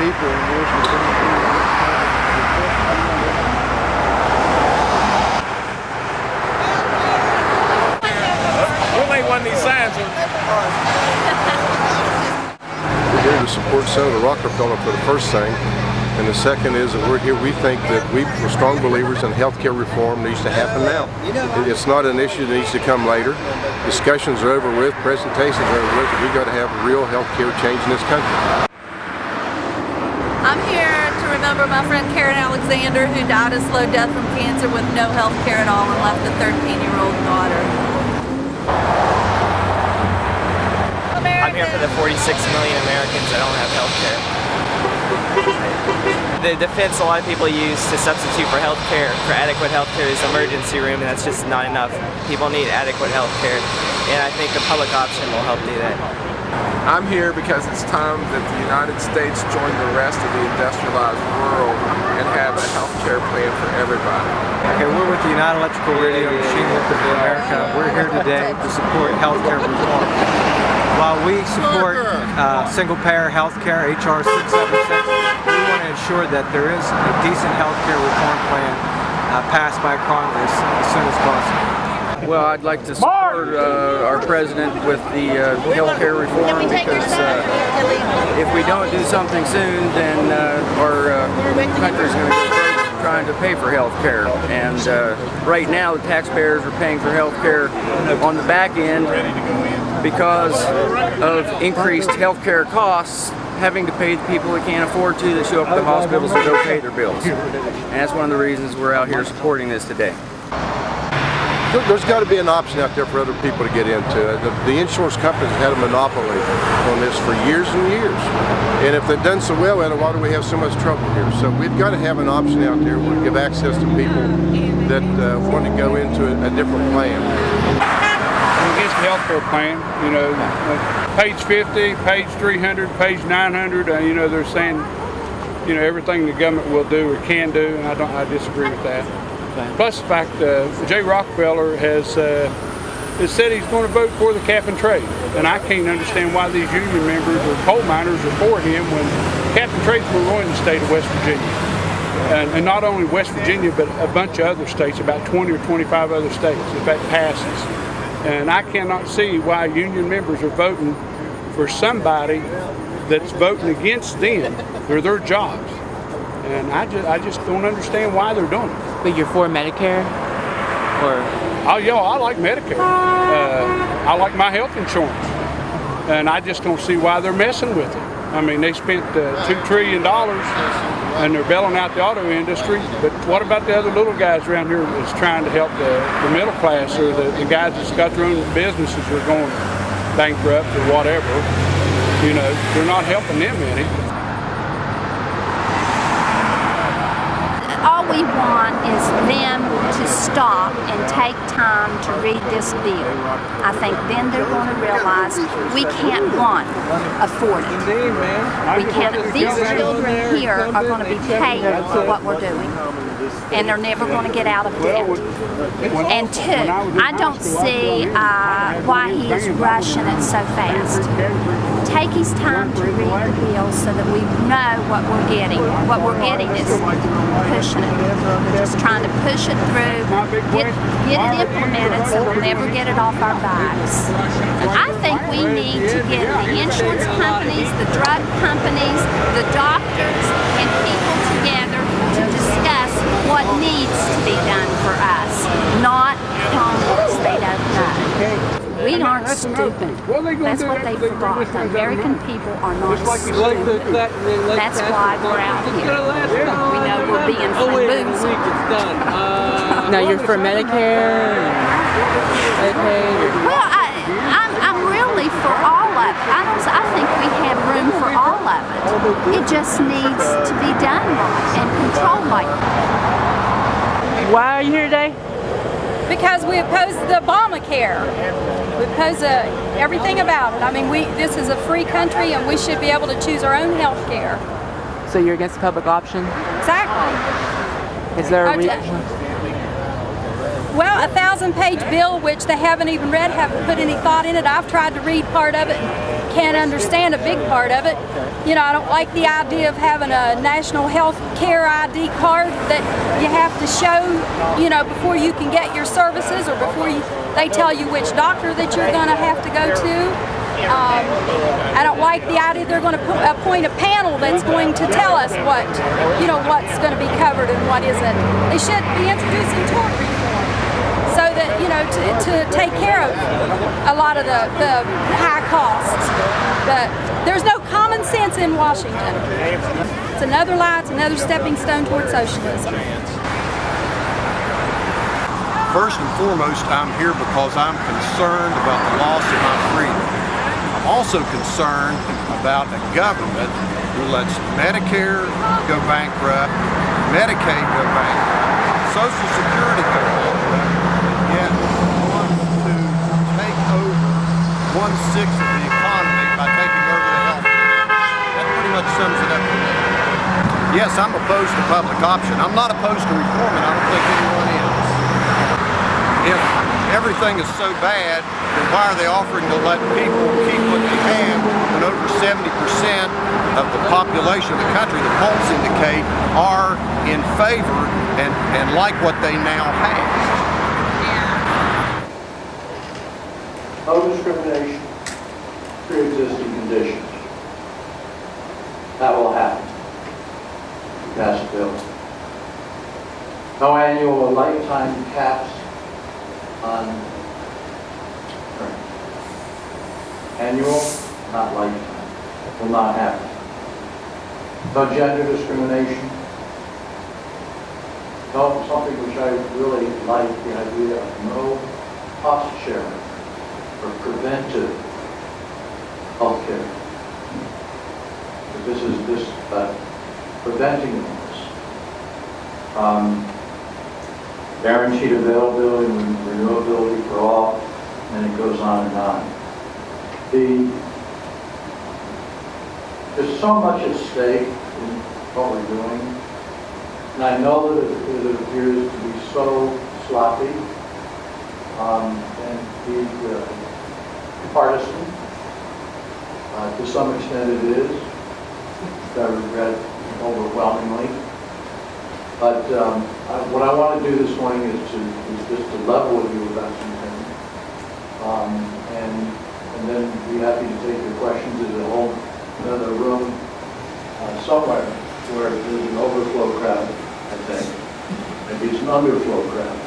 people and We'll make one of these signs. We're here to support Senator Rockefeller for the first thing. And the second is that we're here, we think that we're strong believers in health care reform needs to happen now. It's not an issue that needs to come later. Discussions are over with, presentations are over with, we've got to have real health care change in this country. I'm here to remember my friend Karen Alexander, who died a slow death from cancer with no health care at all and left a 13-year-old daughter. I'm here for the 46 million Americans that don't have health care. The defense a lot of people use to substitute for health care, for adequate health care, is emergency room, and that's just not enough. People need adequate health care, and I think the public option will help do that. I'm here because it's time that the United States join the rest of the industrialized world and have a health care plan for everybody. Okay, we're with the United Electrical Radio Machine Workers of America. We're here today to support health care reform. While we support single-payer health care, HR 676, we want to ensure that there is a decent health care reform plan passed by Congress as soon as possible. Well, I'd like to support our president with the health care reform because if we don't do something soon, then our country's going to go broke trying to pay for health care. And right now, the taxpayers are paying for health care on the back end because of increased health care costs, having to pay the people that can't afford to, that show up at the hospitals to go pay their bills. And that's one of the reasons we're out here supporting this today. There's got to be an option out there for other people to get into. The insurance companies have had a monopoly on this for years and years. And if they've done so well at it, why do we have so much trouble here? So we've got to have an option out there where we give access to people that want to go into a different plan. I'm against the health care plan. You know, page 50, page 300, page 900, you know, they're saying, you know, everything the government will do or can do, and I disagree with that. Plus the fact Jay Rockefeller has said he's going to vote for the cap and trade, and I can't understand why these union members or coal miners are for him when cap and trade will ruin the state of West Virginia, and not only West Virginia but a bunch of other states, about 20 or 25 other states if that passes. And I cannot see why union members are voting for somebody that's voting against them or their jobs, and I just don't understand why they're doing it. But you're for Medicare? Or? Oh, yeah, I like Medicare. I like my health insurance. And I just don't see why they're messing with it. I mean, they spent $2 trillion and they're bailing out the auto industry. But what about the other little guys around here that's trying to help the middle class, or the guys that's got their own businesses that are going bankrupt or whatever? You know, they're not helping them any. All we want is them to stop and take time to read this bill. I think then they're going to realize we can't, one, afford it. We can't. These children here are going to be paid for what we're doing, and they're never going to get out of debt. And two, I don't see why he is rushing it so fast. Take his time to read the bill so that we know what we're getting. What we're getting is pushing it. We're just trying to push it through, get it implemented so we'll never get it off our backs. And I think we need to get the insurance companies, the drug companies, the doctors, and people together to discuss what needs to be done for us, not Congress. They don't know. We aren't stupid. That's what they forgot. The American people are not stupid. That's why we're out here. We know we're being bamboozled. Now you're for Medicare? Medicaid? Well, I'm really for all of it. I think we have room for all of it. It just needs to be done right and controlled right. Why are you here today? Because we oppose the Obamacare. We oppose everything about it. I mean, this is a free country and we should be able to choose our own health care. So you're against the public option? Exactly. Is there a reason? Well, a 1,000-page bill, which they haven't even read, haven't put any thought in it. I've tried to read part of it and can't understand a big part of it. You know, I don't like the idea of having a national health care ID card that you have to show, you know, before you can get your services or before they tell you which doctor that you're going to have to go to. I don't like the idea they're going to appoint a panel that's going to tell us what, you know, what's going to be covered and what isn't. They should be introducing tort reform so that, you know, to take care of a lot of the high costs. But there's no common sense in Washington. It's another lie, it's another stepping stone toward socialism. First and foremost, I'm here because I'm concerned about the loss of my freedom. I'm also concerned about a government who lets Medicare go bankrupt, Medicaid go bankrupt, Social Security go bankrupt, yet wants to take over 1/6 of the economy by taking over the health care. That pretty much sums it up for me. Yes, I'm opposed to public option. I'm not opposed to reform, and I don't think anyone is. If everything is so bad, then why are they offering to let people keep what they have when over 70% of the population of the country, the polls indicate, are in favor and like what they now have? No discrimination, pre-existing conditions. That will happen. Pass a bill. No annual or lifetime caps on annual, not lifetime. Will not happen. No gender discrimination. No, something which I really like, the idea of no cost sharing for preventive health care. This is preventing this. Guaranteed availability and renewability for all, and it goes on and on. There's so much at stake in what we're doing, and I know that it appears to be so sloppy and be partisan. To some extent it is, I regret overwhelmingly. But what I want to do this morning is just to level with you about some things, and then be happy to take your questions. There's a whole another room somewhere where there's an overflow crowd, I think. Maybe it's an underflow crowd.